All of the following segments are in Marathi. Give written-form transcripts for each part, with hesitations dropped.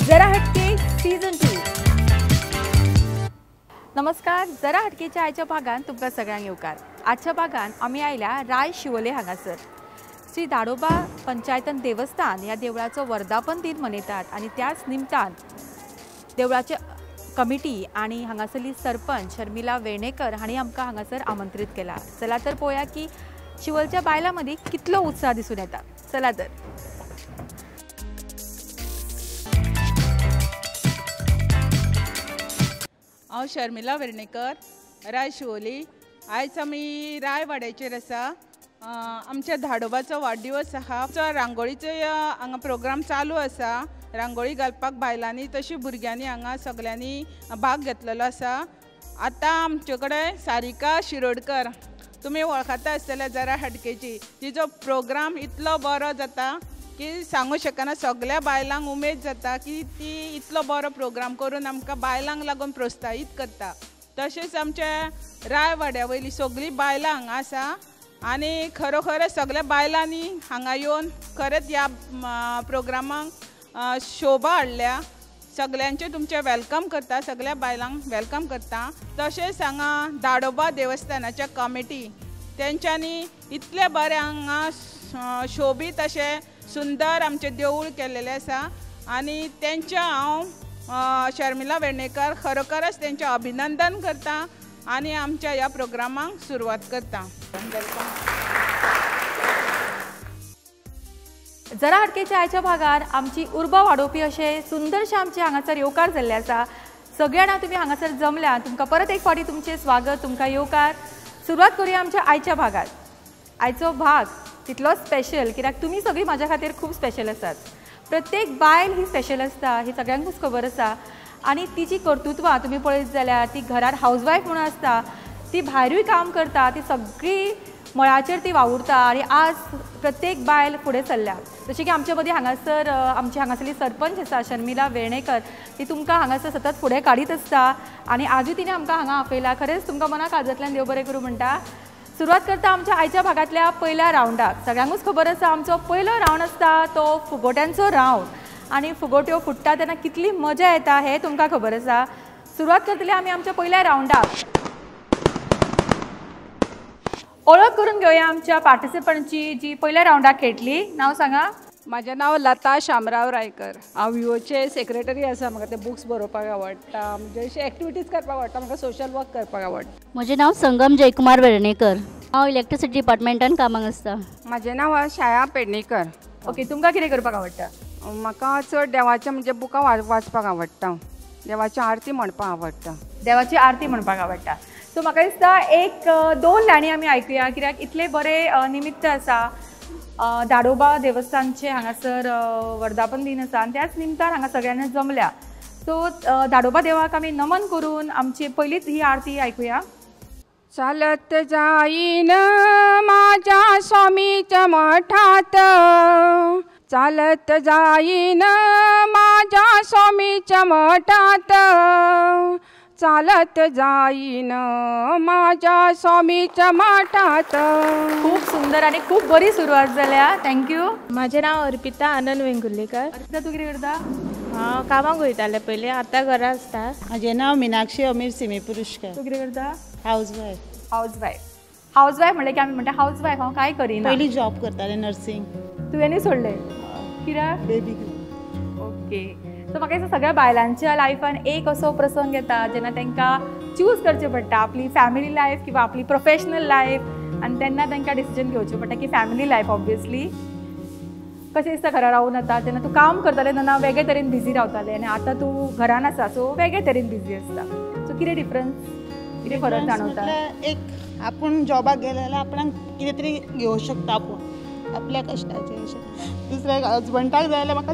जरा हटके सीझन 2। नमस्कार, जरा हटकेच्या आयच्या भागात तुमकां सगळ्यांक येवकार। आजच्या भागात आमी आयल्या राय शिवोले हांगासर श्री दाडोबा पंचायतन देवस्थान या देवळाचो वर्धापन दिन मनयतात आणि त्याच निमतान देवळाचे कमिटी आणि हांगासरली सरपंच शर्मिला वेर्णेकर हांणी आमकां हांगासर आमंत्रित केला। चला तर पळोवया की शिवोलच्या बायलां मदीं कितलो उत्साह दिसून येता। चला तर हांव शर्मिला वेर्णेकर, राय शिवोली। आयज आमी राय वाड्याचेर आसा। आमच्या धाडोबाचो वाडदिवस आहा। रांगोळीचो हांगा प्रोग्राम चालू आसा। रांगोळी घालपाक बायलांनी तशी भुरग्यांनी हांगा सगळ्यांनी भाग घेतलेलो आसा। आतां आमचे कडेन सारिका शिरोडकर, तुमी वळखता आसतले जरा हटकेची। तिजो प्रोग्राम इतलो बरो जाता की सांगू शकना। सगळ्या बायलांक उमेद जाता की ती इतलो बरो प्रोग्राम करून आमकां बायलांक लागून प्रोत्साहीत करता। तशेंच आमच्या राय वाड्या वयली सगळीं बायलां हांगा आसा आनी खरोखर सगळ्या बायलांनी हांगा येवन खरेंच ह्या प्रोग्रामाक शोभा हाडल्या। सगळ्यांचे तुमचे वेलकम करता, सगळ्या बायलांक वेलकम करता। तशेंच हांगा दाडोबा देवस्थानाच्या कमिटी तेंच्यांनी इतले बरे हांगा शोभीत अशें सुंदर आमचे देवूळ केलेले आसा आनी तेंच्या हांव शर्मिला वेर्णेकर खरोखरच तेंचें अभिनंदन करता आनी आमच्या ह्या प्रोग्रामाक सुरवात करता। जरा हटकेच्या आयच्या भागार आमची उर्बा वाडोवपी अशे सुंदरशे आमचे हांगासर येवकार जाल्ले आसा। सगळ्या जाणां तुमी हांगासर जमल्या, तुमकां परत एक फावटी तुमचें स्वागत, तुमकां येवकार। सुरवात करूया आमच्या आयच्या भागात। आयचो भाग तितलो स्पेशल कित्याक तुमी सगळीं म्हाज्या खातीर खूब स्पेशल आसात। प्रत्येक बायल ही स्पेशल आसता ही सगळ्यांकूच खबर आसा आनी तिची कर्तुत्वां तुमी पळयत जाल्यार ती घरार हाऊसवायफ म्हणून आसता, ती भायरूय काम करता, ती सगळी मळाचेर ती वावुरता आनी आज प्रत्येक बायल फुडें चल्ल्या। जशें की आमचे मदीं हांगासर आमची हांगासरली सरपंच आसा शर्मिला वेर्णेकर, ती तुमकां हांगासर सतत फुडें काडीत आसता आनी आजूय तिणें आमकां हांगा आपयला। खरेंच तुमकां मना काळजांतल्यान देव बरें करूं म्हणटा। सुरवात करता आमच्या आयच्या भागातल्या पयल्या रावंडाक। सगळ्यांकूच खबर आसा आमचो पयलो रावंड आसता तो फुगोट्यांचो रावंड आनी फुगोट्यो फुट्टा तेन्ना कितली मजा येता हें तुमकां खबर आसा। सुरवात करतले आमी आमच्या पयल्या रावंडाक। ओळख करून घेवया आमच्या पार्टिसिपंटची जी पयल्या रावंडाक खेळटली। नांव सांगा। माझे नाव लता शामराव रायकर। हांव विओचे सेक्रेटरी आसा। म्हाका ते बुक्स बरोवपाक आवडटा, म्हणजे अशी एक्टिविटीज करपाक आवडटा, म्हाका सोशल वर्क करपाक आवडटा। म्हजें नाव संगम जयकुमार वेर्णेकर, हांव इलेक्ट्रिसिटी डिपार्टमेंटान कामाक आसता। म्हजें नाव छाया पेडणेकर। ओके, तुमकां कितें करपाक आवडटा? म्हाका चड देवाचें म्हणजे बुकां वाचपाक आवडटा, देवाची आरती म्हणपाक आवडटा। देवाची आरती म्हणपाक आवडटा। सो म्हाका दिसता एक दोन लाणी आमी आयकुया कित्याक इतले बरे निमित्त आसा। दाडोबा देवस्थानचे हांगासर वर्धापन दिन आसा आनी त्याच निमतान हांगा सगळ्यांनी जमल्या। सो दाडोबा देवाक आमी नमन करून आमची पयलीच ही आरती आयकुया। चालत जाईन माझ्या स्वामीच्या मठात, चालत जाईन माझ्या स्वामीच्या मठात, चालत जाईन माझ्या स्वामीच्या मठात। खूप सुंदर आणि खूप बरी सुरुवात जाल्या। थँक्यू। माझे नाव अर्पिता आनंद वेंगुर्लेकर। अर्पिता, तू कितें करता? हांव कामाक वयतालें पयलीं, आतां घरा आसता। म्हजें नाव मिनाक्षी अमीर सिमेपुरुशकर। तू कितें करता? हाऊसवायफ। हाऊसवायफ म्हणलें की आमी म्हणटा हाऊसवायफ हांव काय करिना। पयलीं जॉब करतालें नर्सिंग। तुवेंनी सोडलें कित्याक? बेबी। ओके। सो म्हाका दिसता सगळ्या बायलांच्या लायफान एक असो प्रसंग येता जेन्ना तांकां चूज करचें पडटा आपली फॅमिली लायफ किंवा आपली प्रोफेशनल लायफ, आनी तेन्ना तांकां डिसिजन घेवचें पडटा की फॅमिली लायफ ऑब्वियसली। कशें दिसता घरा रावून आतां जेन्ना तूं काम करतालें तेन्ना वेगळे तरेन बिजी रावतालें आनी आतां तूं घरान आसा सो वेगळे तरेन बिजी आसता। सो कितें डिफरन्स, कितें फरक जाणवता? एक आपूण जॉबाक गेले जाल्यार आपणाक कितें तरी घेवंक शकता आपूण आपल्या कश्टाचें अशें। दुसऱ्या हजबंडाक जाय जाल्यार म्हाका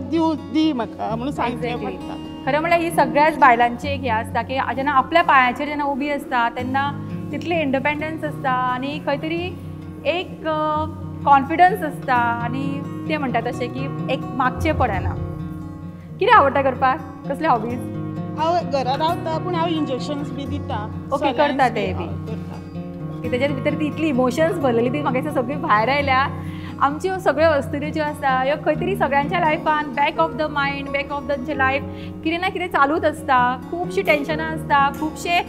दी म्हाका म्हणून सांगचें पडटा। खरें म्हणल्यार ही सगळ्याच बायलांची एक हें आसता की जेन्ना आपल्या पांयाचेर जेन्ना उबी आसता तेन्ना तितलें इंडिपेंडन्स आसता आनी खंय तरी एक कॉन्फिडन्स आसता आनी ते म्हणटा तशें की एक मागचें पडना। कितें आवडटा करपाक? कसले हॉबीज? हांव घरा रावता पूण हांव इंजेक्शन्स बी दिता। ओके, करता ते बी। की तेच्या भितर ती इतली इमोशन्स भरलेली ती म्हाका दिसता सगळी भायर आयल्या आमच्यो सगळ्यो वस्तू ज्यो आसा ह्यो खंय तरी सगळ्यांच्या लायफान back of the mind back of दचे लायफ कितें ना कितें चालूच आसता. खुबशीं टेन्शनां आसता, खुबशे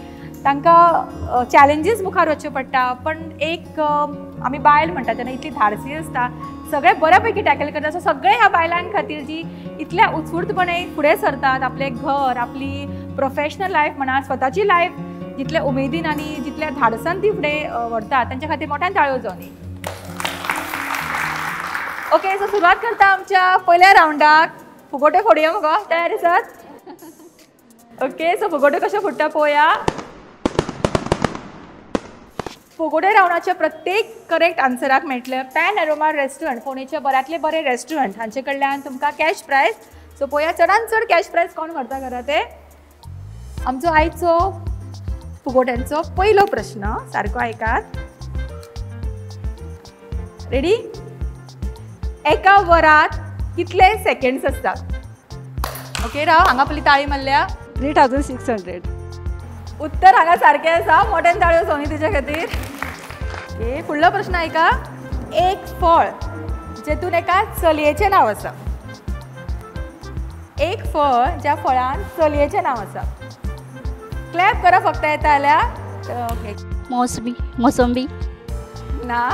तांकां चॅलेंजीस मुखार वचचे पडटा. पण एक आमी बायल म्हणटा तेन्ना इतली धाडसी आसता, सगळे बऱ्यापैकी टॅकल करता. सो सगळे ह्या बायलां खातीर जी इतल्या उत्स्फूर्तपणे फुडें सरतात, आपलें घर, आपली प्रोफेशनल लायफ म्हणा, स्वताची लायफ जितल्या उमेदीन आनी जितल्या धाडसान ती फुडें व्हरतात, तांच्या खातीर मोठ्यान ताळयो जावनी. ओके, सो सुरवात करता आमच्या पयल्या रावंडाक. फुगोट्यो फोडुया मगो, तयार आसात? ओके, सो फुगोट्यो कशो फुटता पळोवया. फुगोट्या रावंडाच्या प्रत्येक करेक्ट आन्सराक मेळटले पॅन एरोमा रेस्टॉरंट, फोंडेचे बऱ्यांतले बरे रेस्टॉरंट, हांचे कडल्यान तुमकां कॅश प्रायज. सो पळोवया चडांत चड कॅश प्रायज कोण व्हरता घरा ते. आमचो आयचो फुगोट्यांचो पयलो प्रश्न सारको आयकात. रेडी? एका वरात कितले सेकंड्स आसतात? ओके राव, हांगा पयली ताळी मारल्या. 3600. उत्तर हांगा सारकें आसा, मोठ्यान ताळयो जावनी तुज्या खातीर. ओके, फुडलो प्रश्न आयका. एक फळ जेतून एका चलयेचें नांव आसा. एक फळ ज्या फळान चलयेचें नांव आसा. क्लॅप करा फक्त येता जाल्यार. ओके, मोसंबी. ना.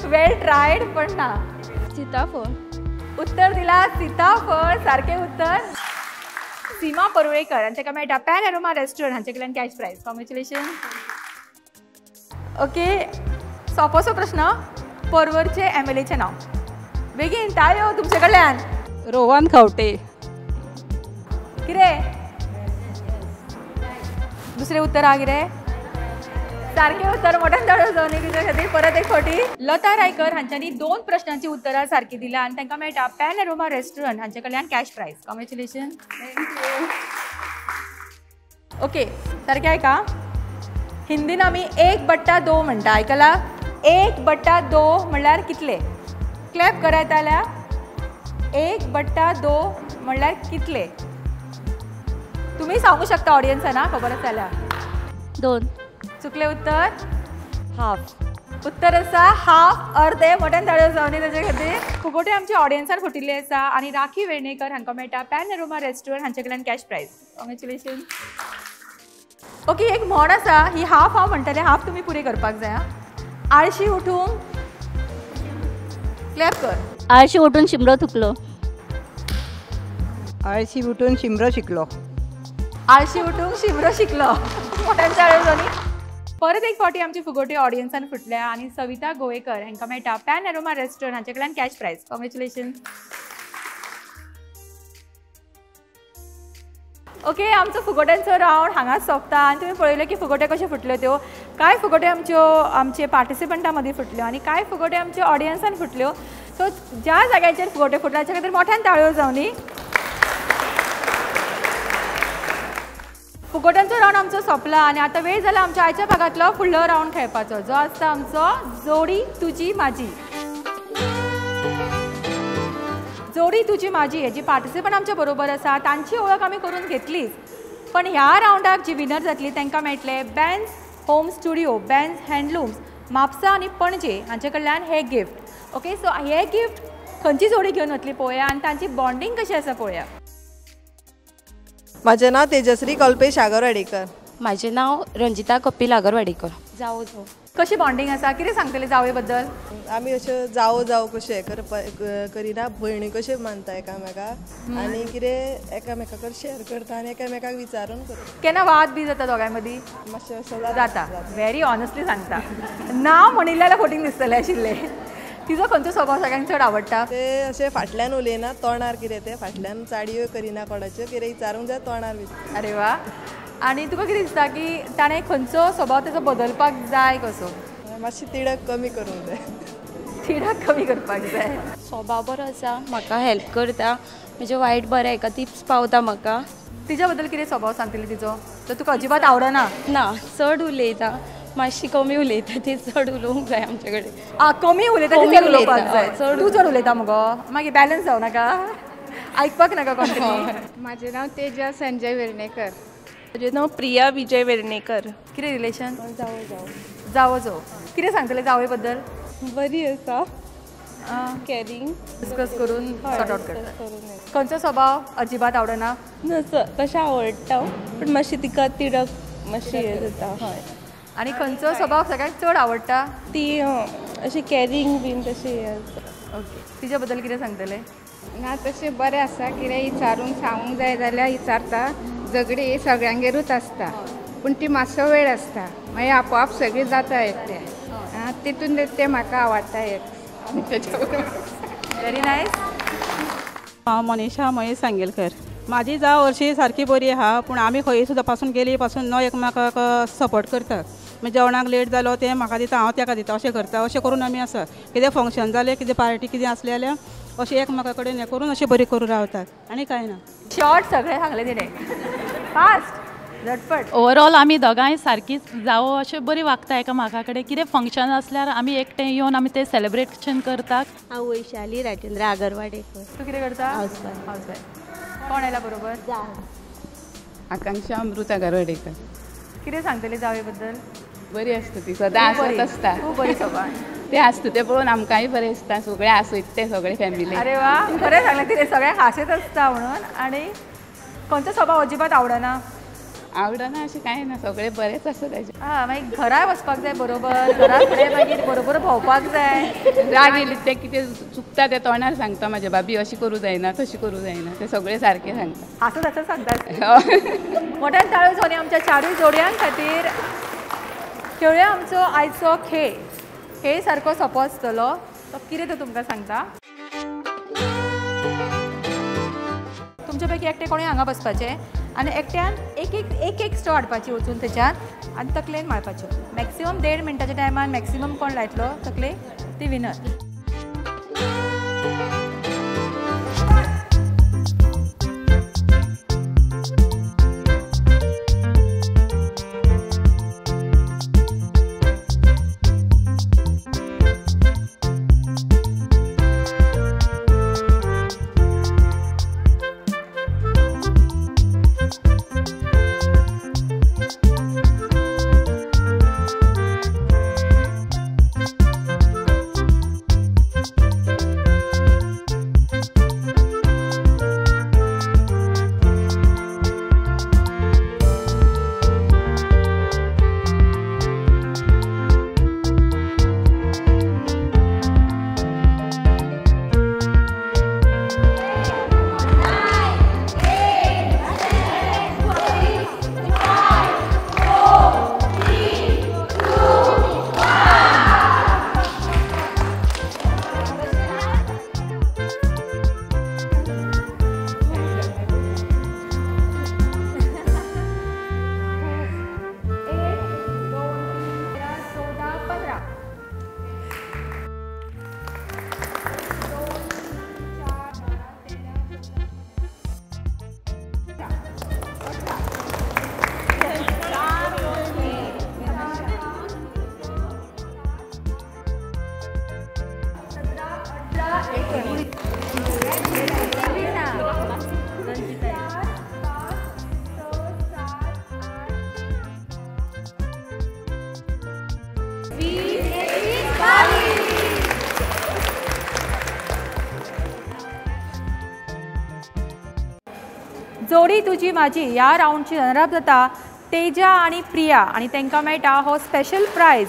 वेल ट्रायड पण ना. सीताफळ. उत्तर दिला सीताफळ, सारखें उत्तर. सीमा पर्वेकर हांचे का मेळटा पॅन एरोमा रेस्टॉरंट, हांचे कडल्यान कॅश प्रायज. कॉंग्रॅच्युलेशन. ओके, सोंपोसो प्रश्न. पर्वरचे MLAचें नांव. बेगीन ताळयो तुमचे कडल्यान. रोहन खंवटे. कितें दुसरें उत्तर आहा कितें? सारकें उत्तर, मोठ्यान ताळयो जावनी तुज्या खातीर. परत एक फावटी. लता रायकर हांच्यांनी 2 प्रश्नांची उत्तरां सारकी दिल्या आनी तांकां मेळटा पॅन एरोमा रेस्टॉरंट, हांचे कडल्यान कॅश प्रायज. कॉंग्रॅच्युलेशन. ओके, सारकें आयका. हिंदीन आमी 1/2 म्हणटा, आयकला? 1/2 म्हणल्यार कितले? क्लॅप करा येता जाल्यार. 1/2 म्हणल्यार कितले? तुम्ही सांगू शकता ऑडियन्सांना, खबर आसा जाल्यार. 2. चुकले उत्तर. हाफ. उत्तर आसा हाफ, अर्दे. मोठ्यान ताळयो जावनी ताचे खातीर. फुगोट्यो आमच्या ऑडियन्सान फुटिल्ले आसा आनी राखी वेर्णेकर हांकां मेळटा पॅन एरोमा रेस्टॉरंट, हांचे कडल्यान कॅश प्रायज. कॉंग्रॅच्युलेशन. ओके, एक म्हण आसा, ही हाफ हांव म्हणटलें, हाफ तुमी पुरे करपाक जाय. आळशी उठूंक. क्लॅप कर. आळशी उठून शिमरो थुकलो. आळशी उठून शिमरो शिकलो. आळशी उठूंक शिमरो शिकलो. मोठ्यान ताळयो जावनी. परत एक फावटी आमची फुगोट्यो ऑडियन्सान फुटल्या आनी सविता गोवेकर हांकां मेळटा पॅन एरोमा रेस्टॉरंट, हांचे कडल्यान कॅश प्रायज. कॉंग्रॅच्युलेशन. ओके, आमचो फुगोट्यांचो रावंड हांगाच सोंपता आनी तुमी पळयलें की फुगोट्यो कश्यो फुटल्यो त्यो. कांय फुगोट्यो आमचे पार्टिसिपंटां मदीं फुटल्यो आनी कांय फुगोट्यो आमच्या ऑडियन्सान फुटल्यो. सो ज्या जाग्याचेर फुगोट्यो फुटल्या ताच्या खातीर मोठ्यान ताळयो जावनी. फुगोट्यांचो रावंड आमचो सोंपला आनी आतां वेळ जाला आमच्या आयच्या भागांतलो फुडलो रावंड खेळपाचो, जो आसता आमचो जोडी तुजी म्हाजी. जोडी तुजी म्हाजी हेजी पार्टिसिपंट आमच्या बरोबर आसा, तांची वळख आमी करून घेतलीच. पण ह्या रावंडाक जी विनर जातली तांकां मेळटले Bans home studio, Bans handlooms, Mapusa आनी पणजे हांचे कडल्यान हे गिफ्ट. ओके, सो हे गिफ्ट खंयची जोडी घेवन वतली पळोवया आनी तांची बॉन्डिंग कशी आसा पळोवया. माझे नाव तेजश्री कल्पेश आगरवाडीकर. माझे नाव रंजिता कपिल आगरवाडीकर. जावो कशी बॉन्डिंग आसा, कितें सांगतले जावे बद्दल? आमी अश्यो जावो कशें करिना, भयणी कशें मानता एकामेकाक आनी कितें एकामेका कडेन शेअर करता आनी एकामेकाक विचारून करता. केन्ना वाद बी जाता दोगांय मदीं? मातशें असं जाता. व्हेरी ऑनेस्टली सांगता. नांव म्हणिल्लें जाल्यार फोटींग दिसतलें आशिल्लें. तिजो खंयचो स्वभाव सगळ्यांक चड आवडटा? ते अशें फाटल्यान उलयना, तोंडार कितें ते फाटल्यान चाडयो करिना, कोणाच्यो कितें विचारूंक जाय तोंडार विचार. अरे वा. आनी तुका कितें दिसता की ताणें खंयचो स्वभाव तेजो बदलपाक जाय कसो? मातशी तिडक कमी करूंक जाय. तिडक कमी करपाक जाय. स्वभाव बरो आसा, म्हाका हेल्प करता, म्हणजे वायट बरें एका टिप्स पावता म्हाका. तिच्या बद्दल कितें स्वभाव सांगतली तिजो तो तुका अजिबात आवडना? ना, चड उलयता, मातशी कमी उलयता, ती चड उलोवंक जाय आमचे कडेन. कमी उलयता, चड उलोवपाक जाय. तूं चड उलयता मगो, मागीर बॅलन्स जावं नाका, आयकपाक नाका कोण. माझे नाव तेजा संजय वेर्णेकर. म्हजें नाव प्रिया विजय वेर्णेकर. कितें रिलेशन? जावो. कितें सांगतले जावे बद्दल? बरी आसा. कॅरिंग डिस्कस करून सॉर्ट आउट करता. खंयचो स्वभाव अजिबात आवडना? तशें आवडटा पण मातशी तिका तिडक मातशी हें जाता. हय. आनी खंयचो स्वभाव सगळ्यात चड आवडटा? ती अशी कॅरिंग बीन तशी हें आसता. ओके. तिच्या बद्दल कितें सांगतले? ना तशें बरें आसा. कितें विचारूंक सांगूंक जाय जाल्यार विचारता. झगडी सगळ्यांगेरूच आसता पूण ती मातसो वेळ आसता मागीर आपोआप सगळीं जाता एकटें. तितून ते म्हाका आवडटा एक. Very nice. हांव मनीषा महेश सांगेलकर. म्हाजी जाव हरशीं सारकी बरी आहा पूण आमी खंय सुद्दां पासून गेली पासून न एकमेकाक सपोर्ट करता. म्हणजे जेवणाक लेट जालो तें म्हाका दिता हांव ताका दिता अशें करता. अशें करून आमी आसा. कितें फंक्शन जालें कितें पार्टी कितें आसली जाल्यार अशें एकमेका कडेन हें करून अशें बरी करून रावतात आनी कांय ना. शॉर्ट सगळें सांगलें तिणें. फास्ट झटपट. ओवरऑल आमी दोगांय सारकीच जावो अशें बरी वागता एकामेका कडेन. कितें फंक्शन आसल्यार आमी एकटें येवन आमी तें सेलिब्रेशन करतात. हांव वैशाली राजेंद्र आगरवाडेकर. तूं कितें करता? हावजवायफ. हावजवायफ. कोण आयला बरोबर? आकांक्षा अमृत आगरवाडेकर. कितें सांगतली जावे बद्दल? बरी आसता ती सदां आसत आसता. खूब बरी स्वभाव. ते आसता ते पळोवन आमकांय बरें दिसता. सगळे आसयत ते सगळे फॅमिली. अरे वा बरें सांगलें तिणें सगळ्यांक हांसत आसता म्हणून. आनी खंयचो स्वभाव अजिबात आवडना? आवडना अशें कांय ना सगळे बरेच आसता ताजे. मागीर घरा वचपाक जाय बरोबर. घरा फुडें मागीर बरोबर भोंवपाक जाय. राग येयली ते कितें चुकता ते तोंडार सांगता म्हाज्या बाबी अशी करूं जायना तशी करूं जायना ते सगळे सारके सांगता. हांसत हांसत सांगता. मोठ्यान ताळयो जावन आमच्या चारूय जोडयां खातीर. खेळुया आमचो आयचो खेळ. खेळ सारको सोंपो आसतलो. तो कितें तो तुमकां सांगता. तुमचे पैकी एकटे कोणूय हांगा बसपाचें आनी एकट्यान एक एक स्टो हाडपाची वचून थंयच्यान आनी तकलेन मारपाच्यो. मॅक्सिमम 1.5 मिनटाच्या टायमान मॅक्सिमम कोण लायतलो तकले ती विनर. जोडी तुजी माझी ह्या राऊंडची रनरअप जाता तेजा आणि प्रिया आणि तांकां मेळटा हो स्पेशल प्राइज.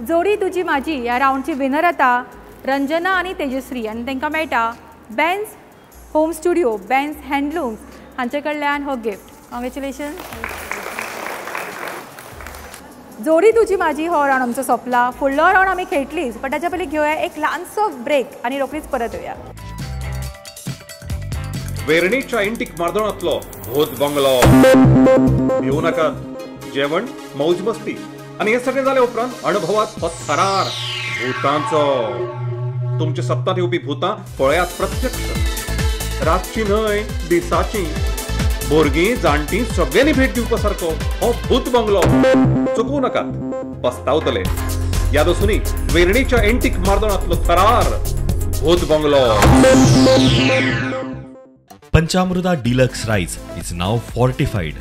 जोडी तुजी माझी ह्या राऊंडची विनर जाता रंजना आणि तेजश्री आणि तांकां मेळटा बेन्स होम स्टुडिओ बेन्स हँडलूम्स हांचे कडल्यान हो गिफ्ट. कॉंग्रॅच्युलेशन. जोडी तुजी माझी हो राऊंड आमचो सोंपला. फुडलो राऊंड आमी खेळटलीच पण ताच्या पयलीं घेवया एक ल्हानसो ब्रेक आणि रोखडीच परत येवया. वेर्णेच्या इंटीक मार्दोळांतलो भूत बंगलो. भिवू नाकात. जेवण मौज मस्ती आणि हे सगळे जाले उपरांत अनुभवात हो थरार भूतांचो. तुमचे सप्तांत येवपी भूतां पळयात प्रत्यक्ष. रातची न्हय दिसाची. भुरगीं जाणटी सगळ्यांनी भेट दिवपा सारको हो भूत बंगलो. चुकवू नाकात. पस्तावतले. याद आसूनी वेर्णेच्या इंटीक मार्दोळांतलो थरार भूत bungalow. Panchamruta Deluxe Rice is now fortified.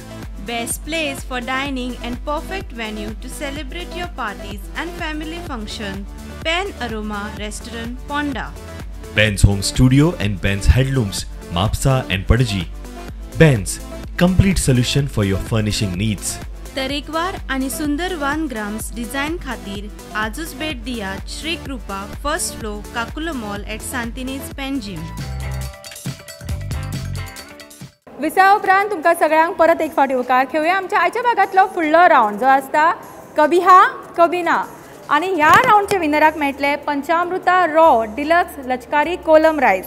Best place for dining and perfect venue to celebrate your parties and family function. Ben Aroma Restaurant, Ponda. Ben's Home Studio and Ben's Headlooms, Mapsa and Padaji. Ben's, complete solution for your furnishing needs. तरेकवार आणि सुंदर 1 ग्राम्स डिझाईन खातीर आजूच भेट दियात Shri Krupa first floor Caculo mall at Santinez पेन जिम. विसा उपरांत तुमकां सगळ्यांक परत एक फावटी उपकार खेळुया आमच्या आयच्या भागातलो फुडलो रावंड जो आसता कभी हा कभी ना. आणि ह्या रावंडचे विनराक मेळटले पंचामृता रॉ डिलक्स लचकारी कोलम रायस.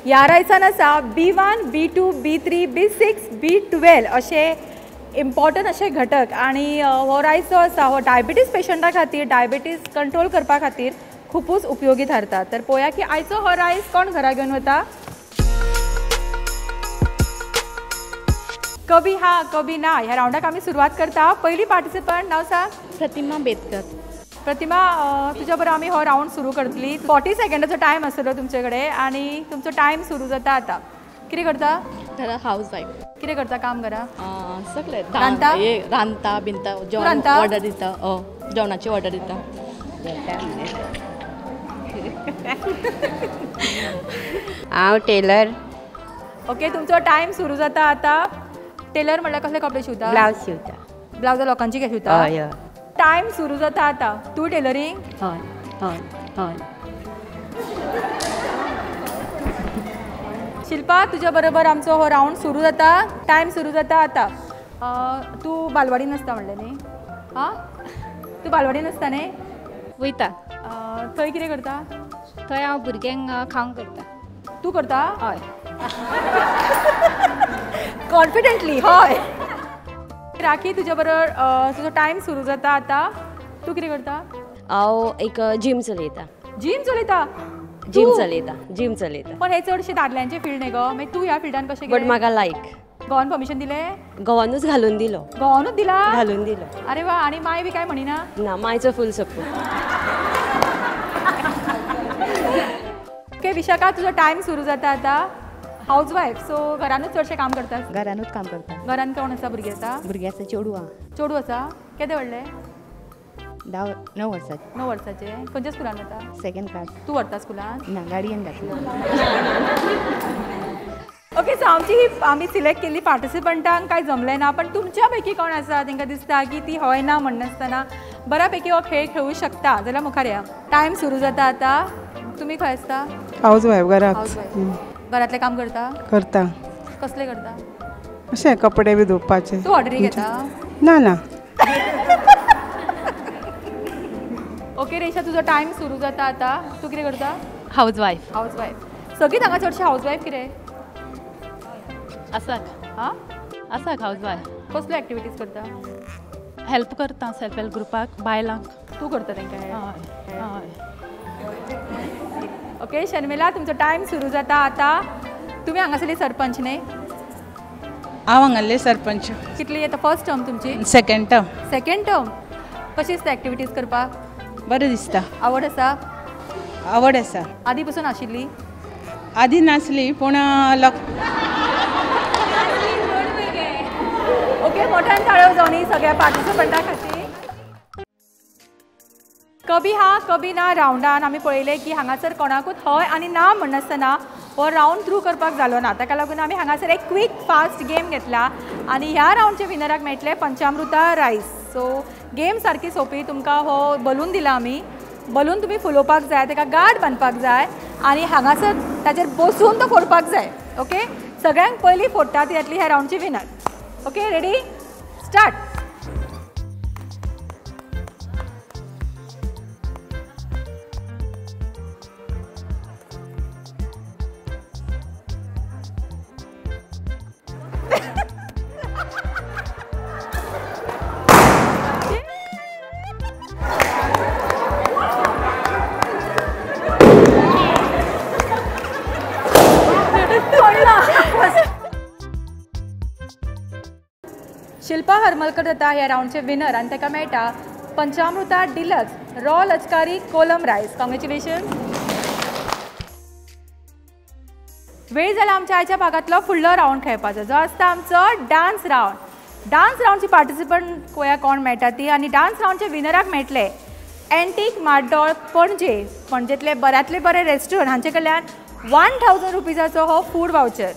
ह्या रायसान आसा B1, B2, B3, B6, B12 अशे इम्पॉर्टंट अशे घटक. आणि हो रायस जो आसा हो डायबिटीज पेशंटा खातीर डायबिटीज कंट्रोल करपा खातीर खुपूच उपयोगी थारता. तर पळोवया की आयचो हो रायस कोण घरा घेवन वता. कभी हा कभी ना ह्या रावंडाक आमी सुरवात करता. पयली पार्टिसिपंट नांव सांग. प्रतिमा बेतकर. प्रतिमा तुज्या बरोबर आमी हो रावंड सुरू करतली. 40 सेकंडाचो टायम आसतलो तुमचे कडेन आणि तुमचो टायम सुरू जाता आतां. कितें करता. House wife. कितें करता काम करा. सगळे रांदता रांदता बिनता जेवण ऑर्डर दिता. जेवणाची ऑर्डर दिता. हांव टेलर. ओके तुमचो टायम सुरू जाता आतां. टेलर म्हणल्यार कसले कपडे शिवता. ब्लाउज शिवता. ब्लाउज लोकांची काय शिवता. हय. टायम सुरू जाता आतां. तूं टेलरींग. हय हय हय. शिल्पा तुज्या बरोबर आमचो हो रावंड सुरू जाता. टायम सुरू जाता आतां. तूं बालवाडीन आसता म्हणलें न्ही. हां तूं बालवाडीन आसता न्ही. वयता. थंय कितें करता. थंय हांव भुरग्यांक खावंक करता. तूं करता. हय. कॉन्फिडेंटली हय. राखी तुज्या बरोबर तुजो टायम सुरू जाता आतां. तूं कितें करता. हांव एक जिम चलयता. जिम चलयता. जिम चलयता. पण हे चडशे दादल्यांचे फील्ड न्ही गो. मागीर तूं ह्या फिल्डान कशें. बट म्हाका लायक. घोवान परमिशन दिलें. घोवानूच घालून दिलो. घोवानूच दिला. घालून दिलो. अरे वा. आनी माय बी काय म्हणिना. ना मायचो फूल सपोर्ट. ओके विशाखा तुजो टायम सुरू जाता आतां. हाऊस वायफ सो घरानूच चडशें काम करता. घरानूच काम करता. घरान कोण आसा. भुरगीं आसा. भुरगीं आसा. चेडूं आहा. चेडूं आसा. केदें व्हडलें. 9 वर्साचें. 9 वर्साचें. खंयच्या स्कुलान वता. Second class. तूं व्हरता स्कुलान. ना गाडयेन घातली. ओके सो आमी सिलेक्ट केल्ली पार्टिसिपंटांक कांय जमलें ना. पण तुमच्या पैकी कोण आसा तांकां दिसता की ती हय ना म्हणनासतना बऱ्या पैकी हो खेळ खेळूं शकता जाल्यार मुखार या. टायम सुरू जाता आतां. तुमी खंय आसता. House wife. घरात. घरातलें काम करता. करता. कसलें करता. अशें कपडे बी धुवपाचे. तूं ऑर्डरी घेता. ना. ओके रेशा तुजो टायम सुरू जाता आतां. तूं कितें करता. House wife. House wife. सगळीं हांगा चडशे हाऊस वायफ कितें आसा. हां आसा हाऊस वायफ. कसल्यो एक्टिविटीज करता. हेल्प करता सेल्फ हेल्प ग्रुपाक बायलांक. तूं करता तांकां. हय. ओके शर्मिला तुमचो टायम सुरू जाता आतां. तुमी हांगासरली सरपंच न्ही. हांव हांगासरलें सरपंच. कितली आतां फर्स्ट टर्म तुमची. Second term. Second term. कशी दिसता एक्टिविटीज करपाक. बरें दिसता. आवड आसा. आवड आसा. आदी पसून आशिल्ली. आदी नासली पूण ओके मोठ्यान ताळयो जावनी सगळ्या पार्टिसिपंटां खातीर. कभी हा कभी ना रावंडान आमी पळयलें की हांगासर कोणाकूच हय आनी ना म्हणनासतना हो रावंड थ्रू करपाक जालो ना. ताका लागून आमी हांगासर एक क्वीक फास्ट गेम घेतला आनी ह्या रावंडचे विनराक मेळटले पंचामृता रायस. सो गेम सारकी सोंपी. तुमकां हो बलून दिला आमी. बलून तुमी फुलोवपाक जाय. ताका गाठ बांदपाक जाय आनी हांगासर ताचेर बसून तो फोडपाक जाय. ओके सगळ्यांक पयली फोडटा ती जातली ह्या रावंडची winner. Okay ready start. Shilpa Harmalkar जाता ह्या रावंडचे विनर आनी ताका मेळटा Panchamruta deluxe raw Lachkari kolam rice. Congratulation. वेळ जाला आमच्या आयच्या भागातलो फुडलो रावंड खेळपाचो जो आसता आमचो डान्स रावंड. डान्स राऊंडची पार्टिसिपंट पळोवया कोण मेळटा ती आनी डान्स राऊंडचे विनराक मेळटले एंटीक माड्डोळ पणजेंतले बऱ्यांतले बरे रेस्टॉरंट हांचे कडल्यान 1000 रुपीजाचो हो फूड वाउचर.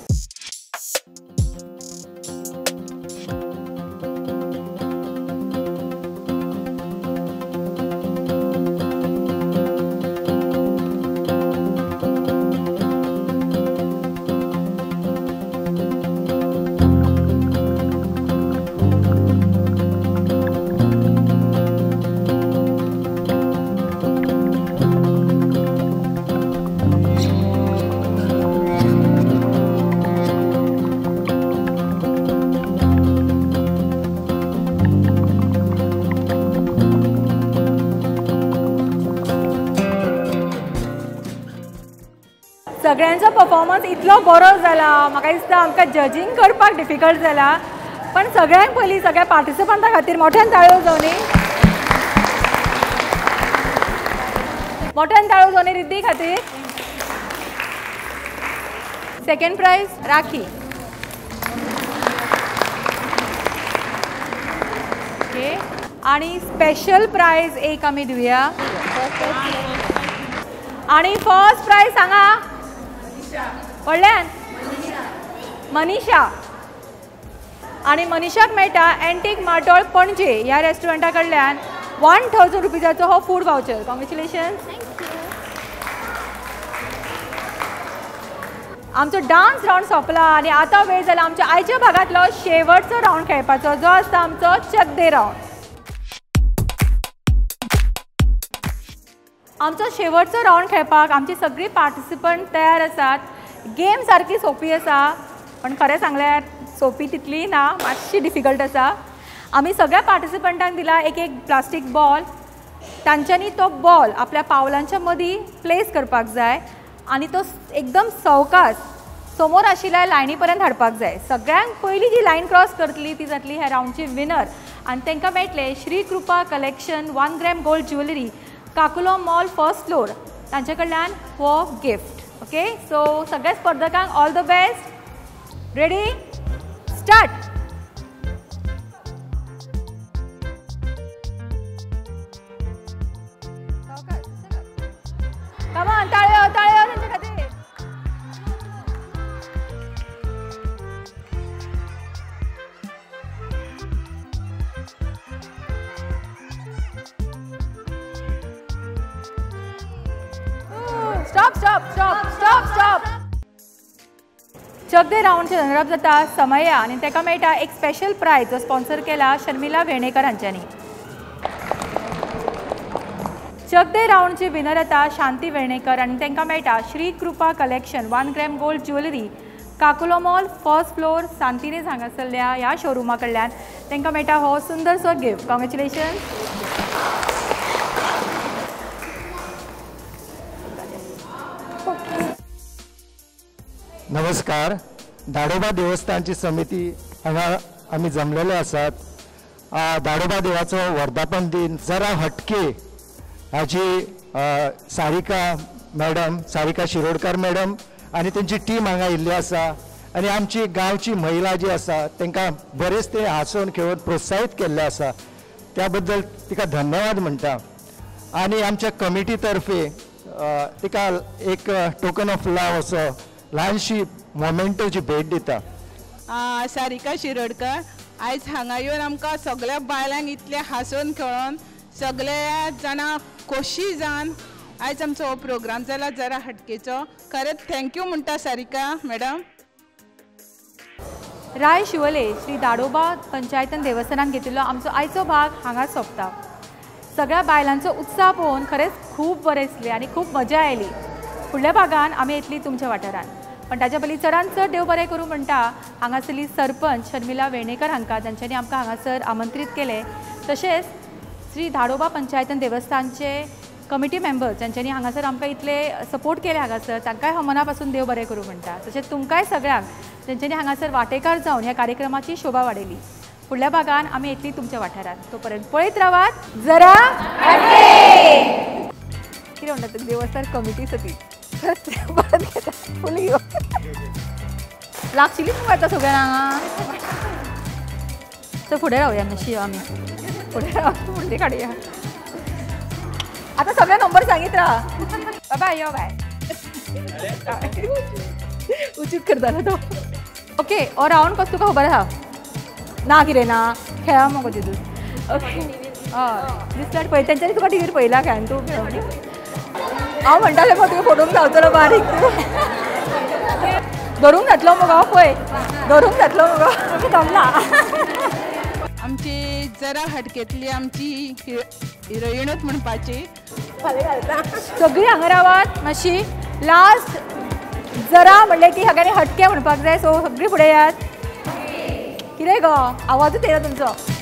सगळ्यांचो परफॉर्मन्स इतलो बरो जाला म्हाका दिसता आमकां जजींग करपाक डिफिकल्ट जाला पण सगळ्यांक पयलीं सगळ्या पार्टिसिपंटां खातीर मोठ्यान ताळयो जावनी रिद्दी खातीर. Second prize Rakhi. ओके आणि स्पेशल प्राइज एक आमी दिवया आणि फर्स्ट प्राइज सांगा व्हडल्यान मनीषा आणि मनीषाक मेळटा एंटीक माड्डोळ पणजे ह्या रेस्टॉरंटा कडल्यान 1000 रुपीजाचो हो फूड वाउचर. कॉंग्रेच्युलेशन. आमचो डान्स राऊंड सोंपला आणि आता वेळ जाला आमच्या आयच्या भागातलो शेवटचो राऊंड खेळपाचो जो आसता आमचो चक दे राऊंड. आमचो शेवटचो राऊंड खेळपाक आमची सगळी पार्टिसिपंट तयार आसात. गेम सारकी सोपी आसा पण खरें सांगल्यार सोपी तितली ना, मातशी डिफिकल्ट आसा. आमी सगळ्या पार्टिसिपंटांक दिला एक प्लास्टीक बॉल. तांच्यांनी तो बॉल आपल्या पावलांच्या मदीं प्लेस करपाक जाय आनी तो एकदम सवकास समोर आशिल्ल्या लायनी पर्यंत हाडपाक जाय. सगळ्यांक पयली जी लायन क्रॉस करतली ती जातली ह्या राऊंडची विनर आनी तांकां मेळटले Shri Krupa collection 1 gram gold jewellery Caculo mall first floor तांचे कडल्यान हो गिफ्ट. ओके सो सगळ्या स्पर्धकांक all the best. Ready start. Come on ताळयो ताळयो तांचे खातीर. Stop stop stop stop stop. Chak De राऊंडचे रनरअप जाता समया आणि ताका मेळटा एक स्पेशल प्राइज जो स्पॉन्सर केला शर्मिला वेर्णेकर हांच्यांनी. चक दे राऊंडची विनर येता शांती वेर्णेकर आणि तांकां मेळटा Shri Krupa collection 1 gram gold jewellery Caculo mall first floor Santinez हांगासरल्या ह्या शोरूमा कडल्यान तांकां मेळटा हो सुंदरसो गिफ्ट. कॉंग्रेच्युलेशन. नमस्कार. धाडोबा देवस्थानची समिती हांगा आमी जमलेले आसात. धाडोबा देवाचो वर्धापन दिन जरा हटके हाची सारिका मॅडम सारिका शिरोडकर मॅडम आनी तेंची टीम हांगा आयिल्ली आसा आनी आमची गांवची महिला जी आसा तांकां बरेच ते हांसोवन खेळोन प्रोत्साहीत केल्ले आसा त्या बद्दल तिका धन्यवाद म्हणटा. आनी आमच्या कमिटी तर्फे तिका एक टोकन ऑफ लव असो ल्हानशी मोमेंटोची भेट दिता. सारिका शिरोडकर आयज हांगा येवन आमकां सगळ्या बायलांक इतले हांसोवन खेळोन सगळ्या जाणां खोशी जावन आयज आमचो हो प्रोग्राम जाला जरा हटकेचो. खरेंच थँक्यू म्हणटा सारिका मॅडम. राय शिवले श्री दाडोबा पंचायतन देवस्थानान घेतिल्लो आमचो आयचो भाग हांगा सोंपता. सगळ्या बायलांचो उत्साह पळोवन खरेंच खूब बरें दिसलें आनी खूब मजा आयली. फुडल्या भागान आमी येतली तुमच्या वाठारान पण ताच्या पयलीं चडांत चड देव बरें करूं म्हणटा हांगासरली सरपंच शर्मिला वेर्णेकर हांकां तांच्यांनी आमकां हांगासर आमंत्रीत केले. तशेंच श्री धाडोबा पंचायतन देवस्थानचे कमिटी मेंबर्स जांच्यांनी हांगासर आमकां इतले सपोर्ट केले हांगासर तांकांय हांव मना पासून देव बरें करूं म्हणटा. तशेंच तुमकांय सगळ्यांक जांच्यांनी हांगासर वांटेकार जावन ह्या कार्यक्रमाची शोभा वाडयली. फुडल्या भागान आमी येतली तुमच्या वाठारान. तोपर्यंत पळयत रावात जरा कितें म्हणटा देवस्थान कमिटी सती फुल लागशिल्ली मगो आतां सगळ्यांक हांगा. तर फुडें रावया मातशी यो आमी फुडें फुडें काडुया आतां सगळे नंबर सांगीत राहा बाय यो बाय उचित करतालो तो ओके हो रावंड कसो तुका खबर आहा ना कितें ना खेळा मगो तितून ओके हय दिसल्यार पळय तेंच्यांनी तुका टिवीर पळयला काय आनी तूं खेळ हांव म्हणटालें मगो तुका फोटोक जावचलो बारीक धरूंक जातलो मगो पळय धरूंक जातलो मगो जमला आमची जरा हटकेतली आमची हिरोईनूच म्हणपाची सगळीं हांगा रावात मातशी लास्ट जरा म्हणलें की सगळ्यांनी हटके म्हणपाक जाय सो सगळीं फुडें यात कितें गो आवाजूच येना तुमचो